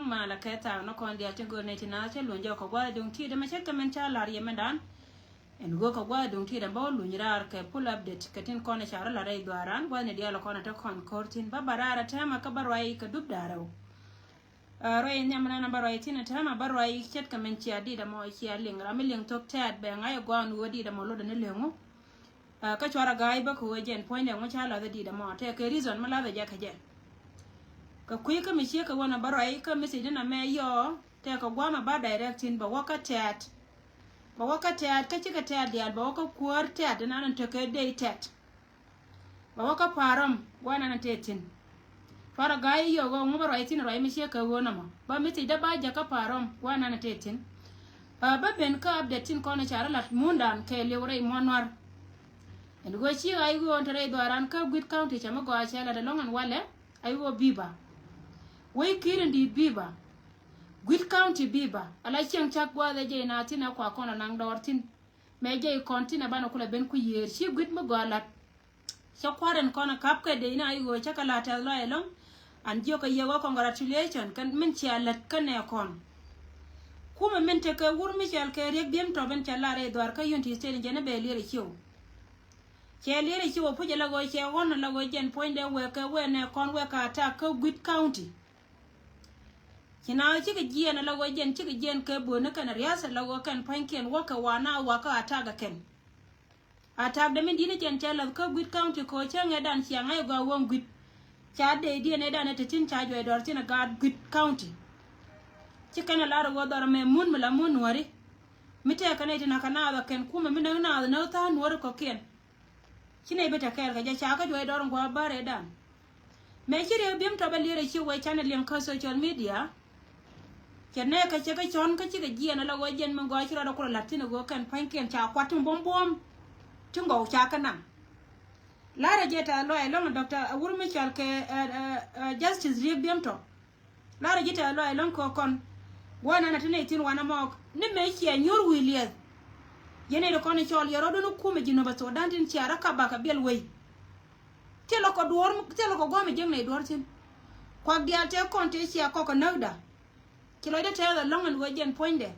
mà là cái tàu nó còn dia trên này thì nó sẽ luôn cho có qua đường thi để mà check comment cha là gì mà đan en go có qua đường thi để bao luôn ra cái pull update cái tin con này chả là đây đoaran qua này dia là con ta con cortin ba barara tema ka barwai ka dub darau rồi nyamana na barwai tin tema barwai check comment cha di da mo chia ling ra mi ling tok tat be ngai go an wodi da mo lo da ne lengo ka chwara gai ba ko jen point ngo cha la da di da mo te ke reason ma la da ja ka jen ka kui ka mi she ka wana barai ka mi sidina me yo te ka gwa ma ba directing ba waka tat ka chika tat dia ba waka kuar tat na nan te ke day tat ba waka param wana na tetin fara gai yo go ngo barai tin rai mi she ka wona ma ba mi sidda ba ja ka param wana na tetin ba ben ka updating ko na chara lat mundan ke lewrai monwar en go chi ai go on tare doran ka Gwit County chama go achela da longan wale ai go biba wai kirin di biba Gwit County biba ala chiang chak gwa da je na tina kwa kona nang dortin me je kontina bana kula ben ku yer chi Gwit mo golat so kwaren kona kap ka de na ai go chakala ta lo elong an jo ka yewa congratulation kan min chialat kan ne kon kuma min te ka wur mi chal ke rek biem to ben chalare dwar ka yonti stere jene be lere chiu Chelere chiwo puje la go che won la go jen point de we ka we ne kon we ka ta ka Gwit County kina chi ka jien la go jen chi ka jien ka bo na kana riasa la go kan panken wa ka wana wa ka ata ga ken ata de min dine jen chala ka Gwit County ko che nge dan chi ngai go won Gwit cha de di ne dan te tin cha jo dor tin ga Gwit County chi kana la ro dor me mun mala mun wari mite kana tina kana ga ken kuma min na ta nuwar ko ken kine beta kel ga ja ka joy doron go bare dan me kire bim to balire chi we channel yang ka social media kene ka che ka chon ka chi ga ji na la go jen man go chi ro ko latin go kan panken cha kwatum bom bom tungo cha kana la ra jeta lo e long Dr. Awur Michal ke justice ri bim to la ra jeta lo e long ko kon wana na tene tin wana mo ne me chi anyor William yene do kono chol yoro do kuma jino ba to dantin ciara ka ba ka bel wey telo ko gome jeng ne dor tin kwa dia te konte cia ko ko nawda kilo de te da longan wo jen poinde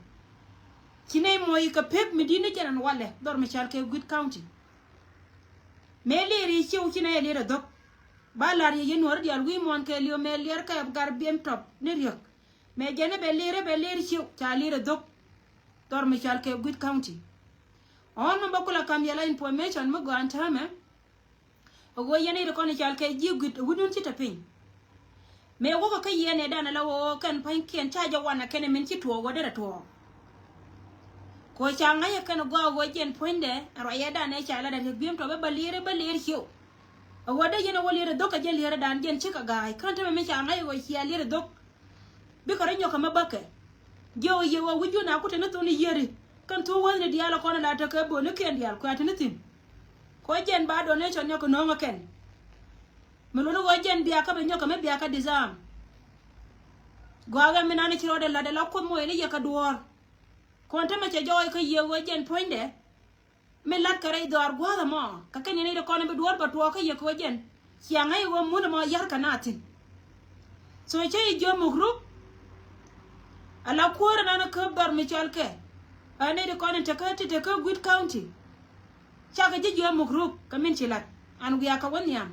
kine moy ka pep medina janan wale dor mi chal ke Gwit County me leri ciu kine le do ba lar ye nor dial wi mon ke liyo me ler ka gar biem top ne riok me jene be leri ciu ta lere do dor mi chal ke Gwit County on mo bakula kam yala information mo go antame ogo yene ro kono chal ke jigit wudun ci tapin me go ko yene dana lawo kan panken chaja wana kene min ci to go dara to ko changa ye kan go jen poinde ro ya dana chala da bim to be balire hiu ogo da yene wolire do ka jel yere dan jen ci ka gaay kan to me changa ye go hiya lire do bi ko renyo ka mabake jo ye wo wujuna ko tane to ni yere kan to wani diala kono la ta ka bo ne ken dial ko atinitin ko jen ba donation nyoko no ngaken melo go jen biya ka be nyoko me biya ka dizam goga minani chiro de la ko mo ni ya ka duor ko ta me che joy ka ye go jen poinde me lat ka re dor goga mo ka ken ni de kono be duor ba to ka ye ko jen sia ngai wo mu mo yar kanatin so che jo mo group ala ko na na ka bar mi chalke ane de kono te ka Gwit County chaka ji mo group kamin chilat an gu ya ka wonyam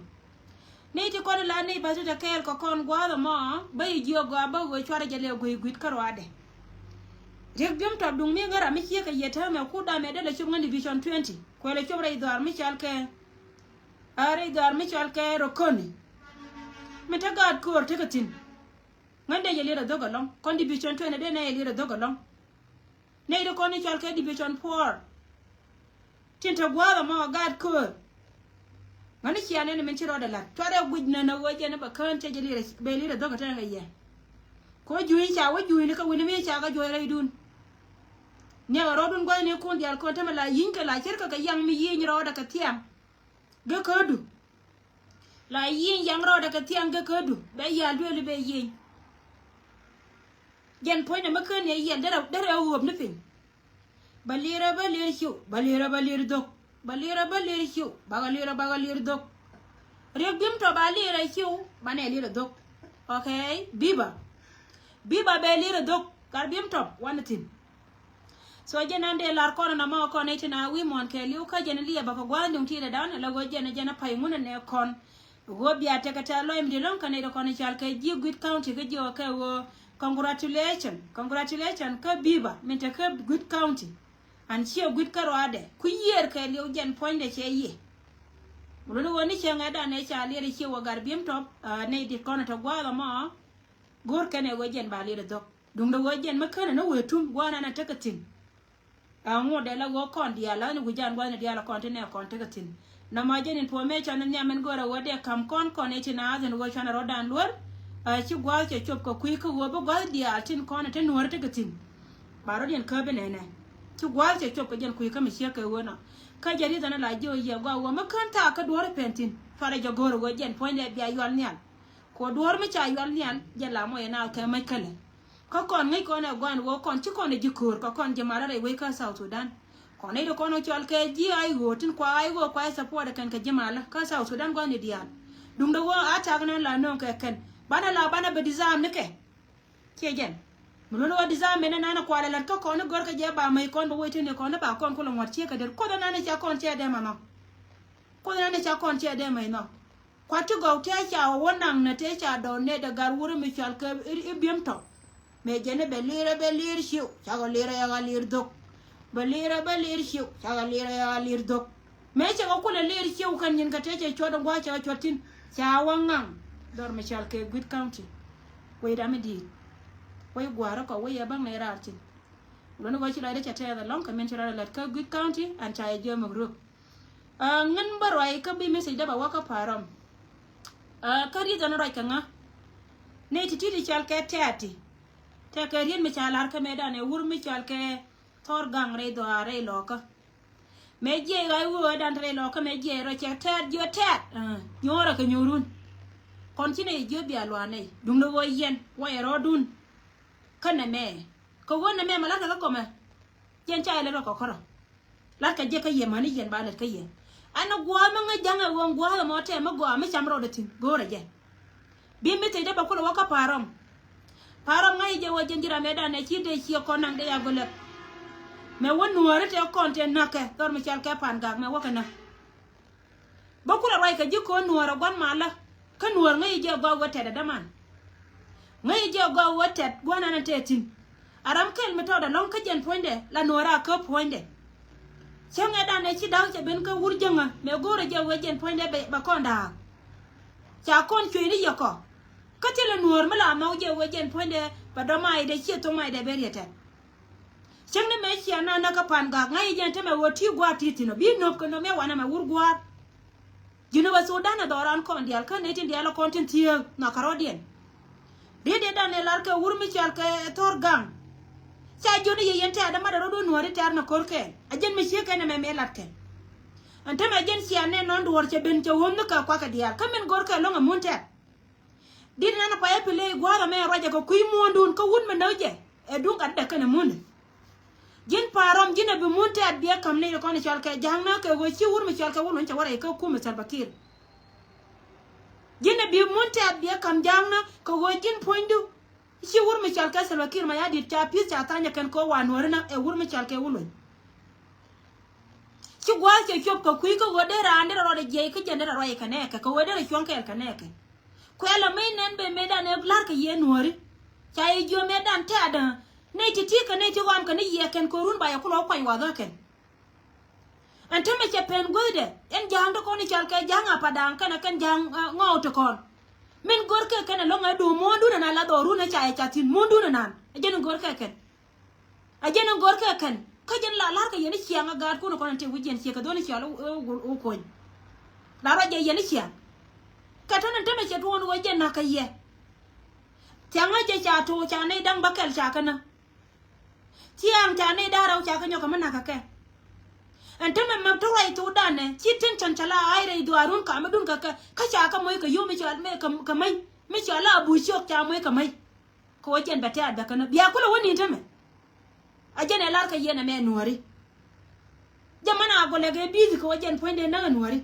ne ti kono la ne ba ta kel ko kon gwa mo bay ji go ba go chwara jale go Gwit karwade rek bim to dung mi ngara mi ka yeta me ku da me de la chunga division 20 ko le chobra idar mi chalke are idar mi chalke rokoni me ta gad ko te ka tin ngande je lira dogalong kon division 20 de ne lira dogalong ne do koni chal ke division 4 tinta gwala mo gad ko ngani chiane ne men chiro de la tore gujna na woje ne ba kan te jeli be lira doga tan ye ko juyi cha wo juyi ka wini me cha ga joy ray dun ne ro dun go ne ko dial ko tama la yinka la cerka ka yang mi yin ro da ka tiam ga kodu la yin yang ro da ka tiam ga kodu be ya dole be yin jen point ma kan ye yen dara wob ne fin balira hiu balira dok balira hiu bagalira dok rek bim to balira hiu bane lira dok okay biba biba be lira dok gar bim top wanatin so jenande lar kono na ma ko ne tina wi mon ke liu ka jen liya baka gwandum tira dan la go jena pay mun ne kon go biya te kata lo im dilon kan ne ko ne chal ke ji good county ke jo ke wo congratulations ka biba mente ka good county an chia good karwade ku yer ke liu jen point de che ye mulo woni che ngada ne cha lere che wo gar bim top ne di kono to gwala ma gor kene go jen ba lere dok dum do go jen makana no wetum gwana na takatin ango de la go kon dia la ni gujan gwana dia la kon tene kon takatin na ma jen po me chan nya men gora wode kam kon e tina azen go chana rodan lor chi gwal che chop ko kui ko wo bo gwal dia tin kon te nuor takatin baro jen ka bene ne chi gwal che chop ko jen kui ka mi she ka wona ka jari dana la jo ye go wo makanta ka dore pentin fara jo goro go jen point de bia yol nyal ko dor mi cha yol nyal je la mo na ka mai kale ko kon ngai ko na gwan wo kon chi kon ji kur ko kon je mara re we ka South Sudan ko ne do kono chol ke ji ai go tin kwa ai go kwa support kan ka jemala ka South Sudan gwan ni dial dum do wo ata gna la no ka ken bana be dizam ne ke jen mulo lo dizam ne na kwa la ko kon gor ka je ba mai kon bo wete ne kon ba kon ko lo wat che ka der ko na ne cha kon che de ma no ko na ne cha kon che de mai no kwa tu go te cha wonang na te cha do ne da gar wuri mi chal ke biem to me jene belir shiu cha go lira ya ga lir dok belir shiu cha ga lira ya ga lir dok me cha go kula lir shiu kan yin ka te che chodo gwa cha chotin cha wangang dor mi chal ke good county we da me di we gwara ko we ya bang ne rartin lo no go chi la de cha te da long kan men cha la ka good county an cha je mo group ngan barwai ka bi me se da ba wa ka param kari dana rai kanga ne titi chal ke teati te karien me chal har ka medan e wur me chal ke tor gang re do are loka me je ga wo dan re loka me je ro che tet jo tet nyora ka nyorun kon chine jo bi alwane dum do wo yen wo e rodun kana me ko wona me mala ka ko me jen cha le ro ko koro la ka je ka ye mani jen ba le ka ye ana gwa ma nga janga won gwa mo te ma gwa mi chamro de tin gore je bi mi te de ba ko waka param ngai je wo jenjira medan e chinde chi ko nang de ya gole me won nuore te konte nake dor mi chal ke pan gag me waka na ba ko la rai ka ji ko nuore gon mala ka nuore ngai je gwa wote da man ngai je gwa wote gwana na te tin aram kel mi to da long ka jen poinde la nuora ka poinde changa da ne chi daw che ben ka wurjanga me gore je wejen poinde be ba konda cha kon chwiri yoko ka tele nuor mala ma je wejen poinde ba do mai de chi to mai de beriete changa me chi ana na ka pan ga ngai je te me woti gwa titino bi no ko no me wana me wurgwa jino ba Sudan da ran kon dial ka ne tin dial kon tin tie na karodien de da ne lar ka wurmi chal ka tor gang cha joni ye yente ada ma do nuori tar na korke ajen me sheka na me latte anta me jen sia ne non duor che ben che wonno ka kwa ka dia kamen gorka longa munte din na pa epile gwara me roja ko kuy mondun ko wun me nawje e dun ka de kana mun jin parom jina be munte ad biya kam ne ko ne chal ka jangna ke go chi wur me chal ka won cha wara ka ku me Salbakir jina bi munte ad biya kam jangna ko go jin poindu chi wur mi chal ka Salbakir ma ya dit cha pi cha tanya kan ko wan warna e wur mi chal ke wulun chi gwal che chop ko kui ko wode rande ro de je ke jende ro ye kane ka ko wode ro chon ke kane ke ko ela mai nen be medan e lar ka ye nuori cha e jo medan ta da ne ti ka ne ti wam ka ne ye ken ko run ba ya ko lo kwai wa da ken ante me che pen gode en jang do ko ni chal ke jang apa dang kana kan jang ngau to kon men gorka kana longa do mondu na la do runa cha cha tin mondu na nan ajen gorka kan ka jen la lar ka yeni chianga gad ko no kon te wujen chi ka do ni cha o ko la ra je yeni chia ka tan te me che to no wajen na ka ye tianga je cha to cha ne dang bakel cha kana tiang cha ne da raw cha ka nyo ka mana ka ke ante me ma to rai to dane chi tin chan chala ai re do arun ka ma dun ka cha ka moy ka yo me cha me ka mai me cha la bu shok cha moy ka mai ko wajen bata da kana biya kula woni ta me ajene lar ka yena me nuori jamana gole ge bizi ko wajen poinde na nuori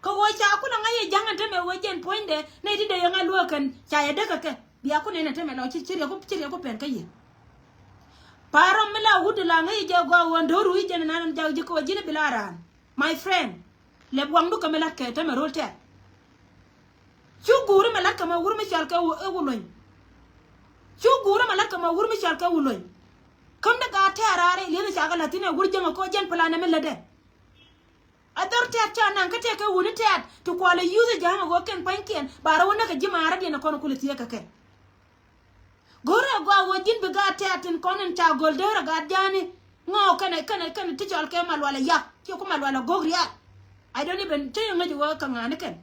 ko wo cha kula ngai jangan ta me wajen poinde ne di de yanga luokan cha ya daga ka biya ku ne teme la chiri ko pen kaye paro mela wudu la ngai je go wondo ru je nan jaw ji ko jine bilaran my friend le bwandu kamela ke teme rolte chu guru mala kama wuru mi shalka wulon chu guru mala kama wuru mi shalka wulon kam da ga tarare le ni shaga latine wurjanga ko jen plana mela de adar ta cha nan ka te ka wuni ta to kwala yuze janga go ken panken bara wona ka jimara de na kono kuliti ka ke gore go wajin be ga ta tin konen ta goldera ga jani ngo kana ti chal ke malwala ya ti ko malwala gogriya I don't even tell you ngaji wa ka ngane ken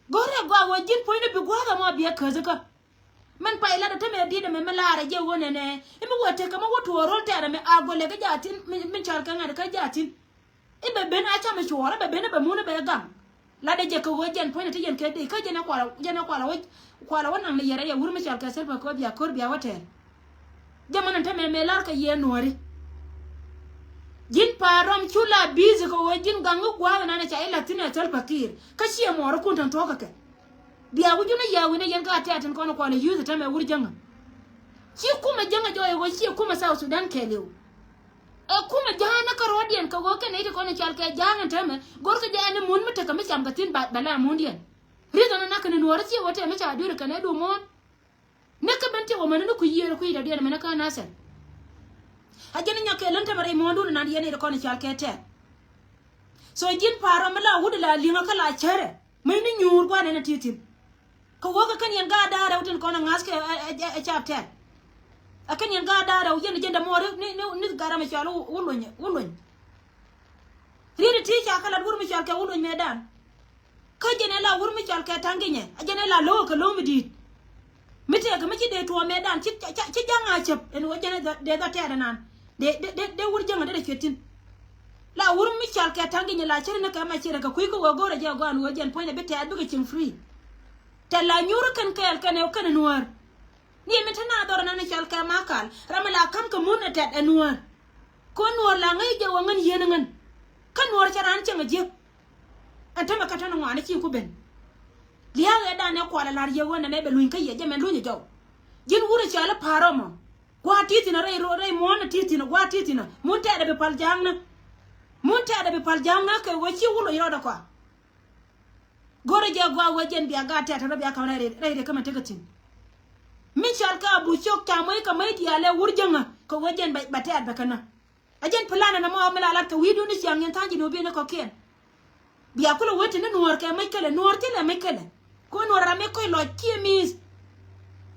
gore go wajin point be go ga mo biya kazaka man pa ila da tame di da me melara je wona ne imi wote kama woto rol ta da me agole ga jatin min chal ka ngade ka jatin ibe ben acha me chora be ben be muna be gam la de je ko wajen point ti jen ke de ka jena kwala wannan ne yare ya wurmi chal ka selfa ko biya kor biya wote jamana ta me melar ka ye nori jin parom chula busy ko wajin gangu gwa na cha ila tina selfa kir ka shi mo ro kun tan to ka ke biya wujuna ya wina yen ka ta tan kono kwala yuza ta me wurjanga shi kuma janga joye go shi kuma South Sudan kelew kuma jahana ka rodian ka go ken ite kono chal ka janga tame gorka jani mun mata ka misam ka tin bala mundian rizana na kan nuwar ci wata me cha dure kana do mon ne ka bente o manana ku yero ku ida diana menaka nasa ajani nyake lanta bare mondu na yene kono chal ka te so jin paro mala wudula linga kala chere mai ni nyur gwa ne titin ka go ka kan yanga da rawtin kono ngaske a chapter akan yang gada da ujen jenda more ni gara me chalo ulun riri ti cha kala wurmi chal ka ulun medan ka jene la wurmi chal ka tanginye ajene la lo ka lo midit mite ka miki de to medan ci janga chep en wajene de da ta nan de wurjanga de ketin la wurmi chal ka tanginye la chere na ka ma chere ka kuiko gogora je go an wajen point be ta duga cin free ta la nyuru kan kan nuwar ni metana dor na chal ka makal ramala kam ka mun ta anwar ko nuwar la ngai je wangan yenangan kan nuwar charan chenga je antama katana ngwana ci ku ben liya ga da ne kwala lar je wona ne be luin kai je men luin jaw jin wura chala paroma gwa titi na rai mona titi na gwa titi na mun ta da be pal jangna ke wachi wulo yoda kwa gore je gwa wajen biya ga ta biya ka rai kama tagatin min shalka bu chok ta mai ka mai diale wurjanga ko wajen bata bakana ajen plana na mo mala la ka widu ni yang yan tanji no be na ko ken biya kula wote na nuwar ka mai kala nuwar tele mai kala ko nuwar ra me ko lo chemis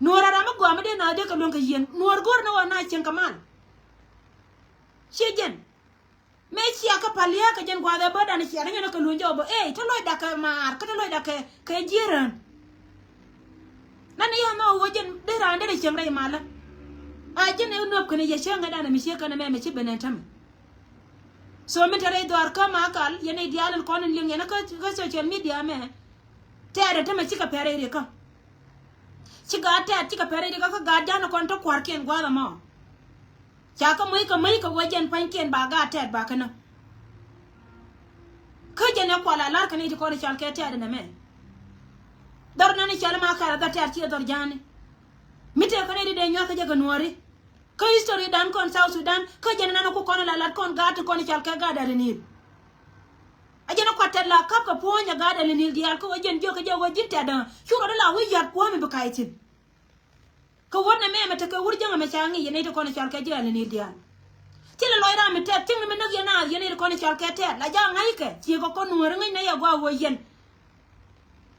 nuwar ra ma gwa ma de na de ka longa yen nuwar gor na wa na chen kamal shejen me chi aka palia ka jen gwa da boda ni chi na ka lunjo bo to lo da ka mar ka lo da ka jiran nani ya ma wajen de rande de chemre mala ajene unop kene ye chenga dana mi sheka na me chibene tam so mi tare do arka ma kal yene dial kon ling yana ka social media me tere tama chika pere re ka chika pere re ka ga jana kon to kwarken gwa ma chaka mai ka wajen panken ba ga tet ba kana ka jene kwala lar kana ite ko ne chalke tere na me dar nani chala ma kala da tar ci dor jani mite ko ne de nyoka jaga nuori ko history dan kon South Sudan ko jena nana ko kono la kon gat ko ni chalka ga da ni ajena ko tella kap ko ponya ga da ni dial ko wajen joka jago jitta da shuro da la wi yat ko mi bukaitin ko wonna me mata ko wurjanga me changi yene to ko ni chalka ga ni dial tila loira mi te tin me no yene ko ni chalka te la janga ike ci ko nuori ngai na ya gwa wo yen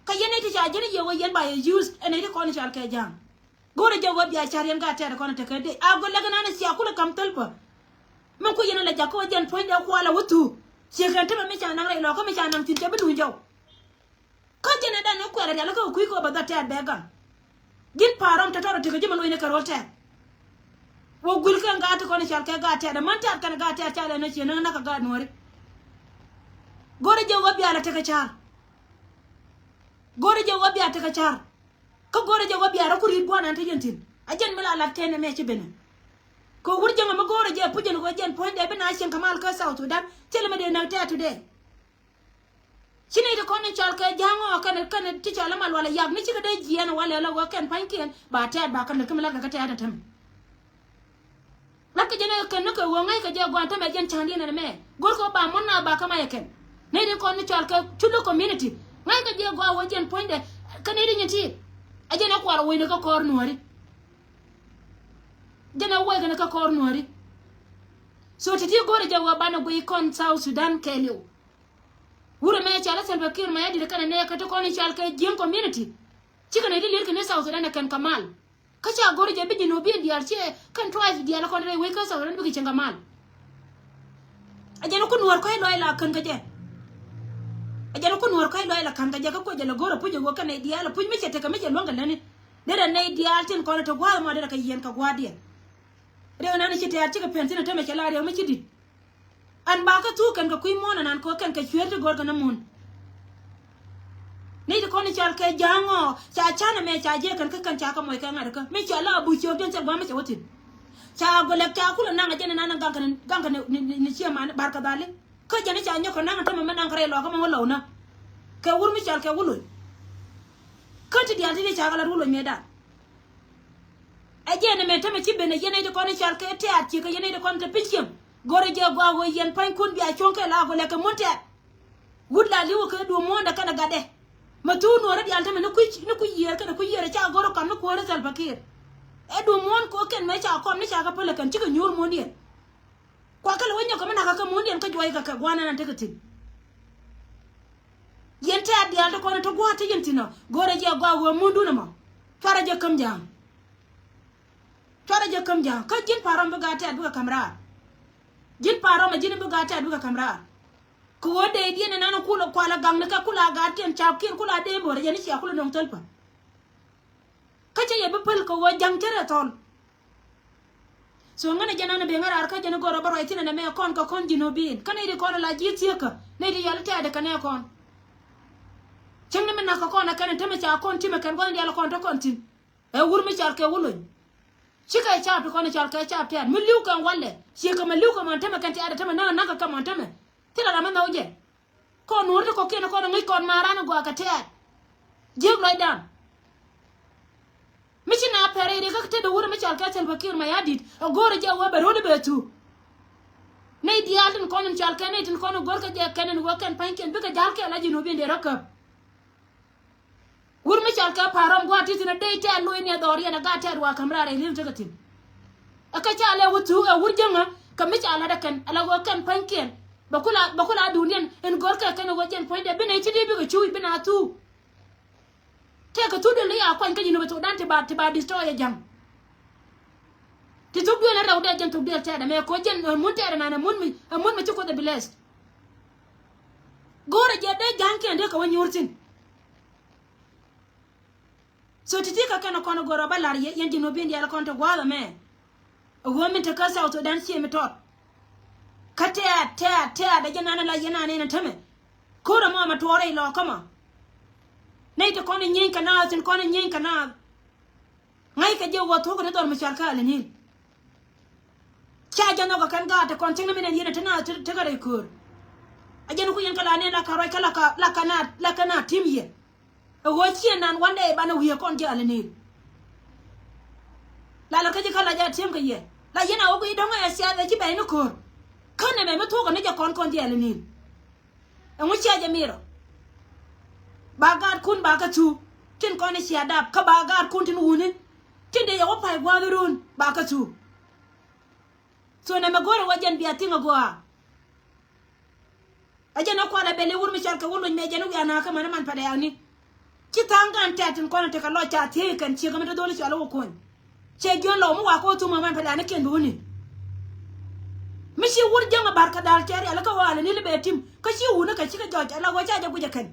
ka yene ti jajene ye wo yen ba ye use ene ko ni chal ke jang gore je wo biya char yen ga tere ko na te kede a go laga na si akula kam talpa man ko yene la jakko jen point da ko ala wutu si kan te me chana ngai lo ko me chana tin te bedu jaw ka jene da ne ko ala la ko ko ba da te be ga gin param ta toro te ke jema lo ine karol te wo gul kan ga te ko ni chal ke ga tere man ta kan ga tere chale ne chena na ka ga nori gore je wo biya la te ke char gore je wabi ataka char ko gore je wabi ara kuri bwana ante jentin ajen mala la tene me ci benen ko wurje ma gore je pujen ko jen point de bena shen kamal ka South Sudan tele me de na ta today chine de kono chal ka jango kan ti chala mal wala yag ni chi de jian wala la wa kan panken ba ta ba kan kamla ka ta da tam lakka jene kan ko wo ngai ka je gwan ta me jen chandi na me gor ko ba mon na ba kama yeken ne de kono chal ka tulo community ngai ka je gwa wo jen point de kan ne nyati ajena ko ar wo ne ka kor nuari jena wo ga ka kor nuari so titi gore je wa bana go ikon South Sudan kelio wura me chala Salva Kiir ma yadi kana ne ka to kono chal ka jen community chika ne lir ka ne South Sudan kan kamal kacha gore je biji no bi diar che kan twice diar ko ne we ka South Sudan bi chenga mal ajena ko nuar ko lo ila kan ka je ajana ko nuar kai loila kan gaja ko jala goro puje go kan diala puj me chete ka me longa lani de da nei dial tin ko to gwa ma de ka yen ka gwa dia de na ni chete arti ka pentina to me chala re me chidi an ba ka tu kan ka kui mona nan ko kan ka chwerte gor ka na mun nei de ko ni chal ka jango cha chana me cha je kan cha ka moy ka ngara ka me chala bu cho den cha gwa me chotin cha go le ka kula na ngajene na gang kan ni chi ma barka dale ko jani cha nyoko na ngata me nan kare lo ka mo lo na ke wur mi chal ke wulu ko ti dial ti cha gala wulu me da ajene me tame ci bene yene de ko ni chal ke te at ci ke yene de ko te pichim gore je gwa go yen pan kun bi a chonke la go le ke monte wud la liwo ke du mo da kana gade ma tu no ra dial tame no ku yer kana ku yer cha goro kam no ko re Salva Kiir e du mon ko ken me cha kom ni cha ka pele kan ci ke nyur mo ni kwa kala wonyo ko na ka mo ni ka joy ka gwana nan te ke tin yente adi alto kono to goate yentino gore je gwa wo mundu na mo fara je kam jam ka jin param bu gate adu kamra jin param ma jin bu gate adu kamra ko wode di na nanu kulo kwala gang ka kula gate en chapkin kula de bore je ni sia kula non telpa ka je ye bu pel ko wo jang tere ton so ngana janana be ngara arka jana goro baro itina na me kon ka kon jinobin kana ide kono la jitieka ne di yalta ade kana kon chengna men na ka kona kana teme cha kon time kan gondi ala kon to kontin e wurmi char ke wulun chika cha to kona char ka cha tan mi liu kan walle shi ka ma liu ka man teme kan ti ada teme na ka man teme tila na man oje ko nur ko kena ko ngi kon marana go ka te jig loy dan mi ci na pere de ka te do wurmi char ka Salva Kiir ma yadit gore je wa baro de betu nei dialin kono char ka nei tin kono gor ka je kanen wo kan panken bi ka jar ke la jino bi de rakab wurmi chal ka param gwa titina de te lo ni adori na ga te wa kamra re lim tagatin aka cha le wutu a wurjanga kami cha ala dakan ala go kan panken bakula duniyan en gorka kan go jen point de bine chidi bi go chui bina tu te ka tu de ya kwan ka jino to dan te ba destroy jam ti tu de na raw de jen tu de te da me ko jen mun te na mun mi ci ko de blessed gore je de janke de ka wani urtin so titika kana kono goro balar yendi no bindi ala konto gwala me o min ta kasa to dan sie mi tot kate ta da jana la yana ne na tame ko da mama tore lo kama nei to kono nyin kana tin kono nyin kana ngai ka je wo to ko dor mi charka ala ni cha jana ko kan ga ta kon tin mi ne yena tana ta ga re kur ajana ku yen kala ne la ka roi kala ka la kana tim ye wo chien nan one day bana wiye kon je alani la ka je kala ja tim ka ye la yena o gi donga ya sia da ji be no ko kan ne me to ko ne ja kon je alani e mo chia je miro bagar kun baga tu tin kon ne sia da ka bagar kun tin wuni tin de ya wo pai gwa run baga tu so ne me goro wajen biya tinga gwa ajana ko da bele wurmi char ka wulu me jenu ya na ka man pada ya ni kitangan tatin kono te kalo cha te kan chi gamata dole cha lo kon che gyon lo mu wa ko tu mama pala ne ken duni mishi wurjanga barka dal chari ala ka wala ni libe tim ka shi wuna ka chika joj ala wacha ja guje kan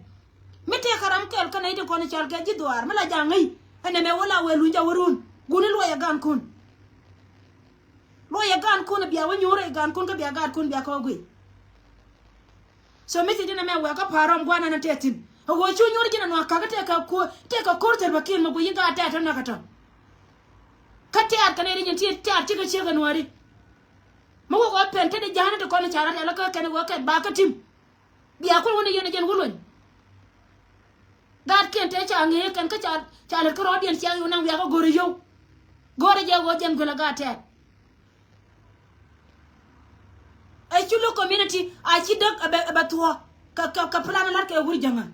mite karam kel kan ide kono chal ga ji duar mala jangai ene me wala welu ja wurun guni lo ya gan kun biya wa nyore gan kun ka biya gan kun biya ko gui so miti dina me wa ka param gwana na tetin wo chu nyori jina no ka te ka korte bakin mo yinga ta na kata kate at kan ri jinti ta ti ka chega nwari mo ko pente de jahana de kono chara ala ka kan wo ka ba ka tim biya ko woni yene jen wulon that can't take a nge can catch a child audience ya you we go to you go to your watch and gonna got it a chulo community I see dog about ka plan la ka wuri janga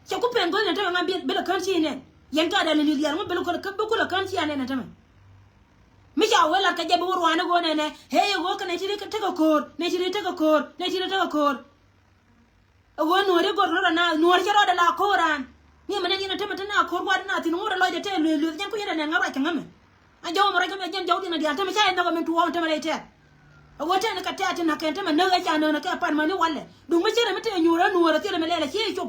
ce ku pengo ne ta ma bi la kanci ne yanka da ni liyar mu belu ko la kanci ne na ta mi ja wala ka jabu ruwana go ne hey go ka ne ti ka ta ko ne ti ta ko ne ti ta ko wo no re go ro na no re ro da la ko ran ni ma ne ni ta mata na ko wa na ti no lo je te lu jan ko yeda ne ngara ka ngame a jaw mo re ka jan jaw dina dia ta mi cha na ko min tu wa ta ma te wote ne ka ta na ka ta ma na ga ja na ka pan ma ni walle du mi chere mi te nyura no re te me le ci ci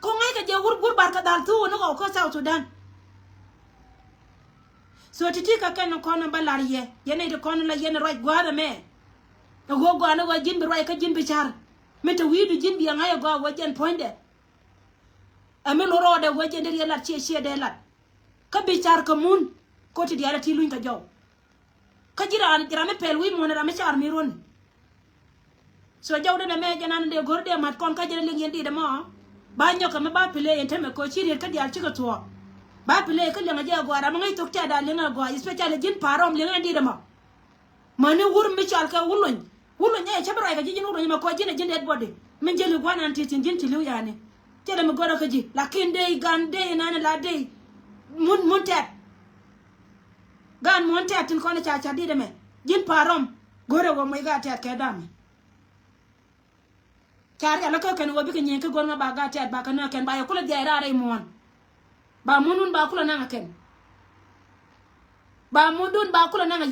ko ngai ka je gur bar ka dal tu no ko South Sudan so titi ka kan ko no balariye yene de kon la yene roj gwada me go go na wa jin bi roj ka jin bi char me to wi du jin bi ngai go wa jen poinde ame lo rode wa jen de la che de la ka bi char ka mun ko ti diara ti luñ ka jaw ka jira me pel wi mo na me char mi ron so jaw de me janan de gorde mat kon ka jere li ngeen di de mo ba nyoka me ba pile ente me ko chi ka dial ci ka to ba pile ka lenga je gwara ma ngai tokta da lenga gwa especially jin parom lenga ndi dama mane wur mi chal ka wulun e chabra ka jin wulun ma ko jin dead body min jeli gwana anti tin jin tilu yani tele mi gora ka ji lakin dey gan dey nana la dey mun tet gan mun tet tin ko ne cha di de me jin parom gore wo mai ga tet ka dam char ya la ka kan wo bi ka nyen ka gor nga ba ga tet ba ka na ken ba ya kula de ra re mon ba munun ba kula nanga ken ba mudun ba kula nanga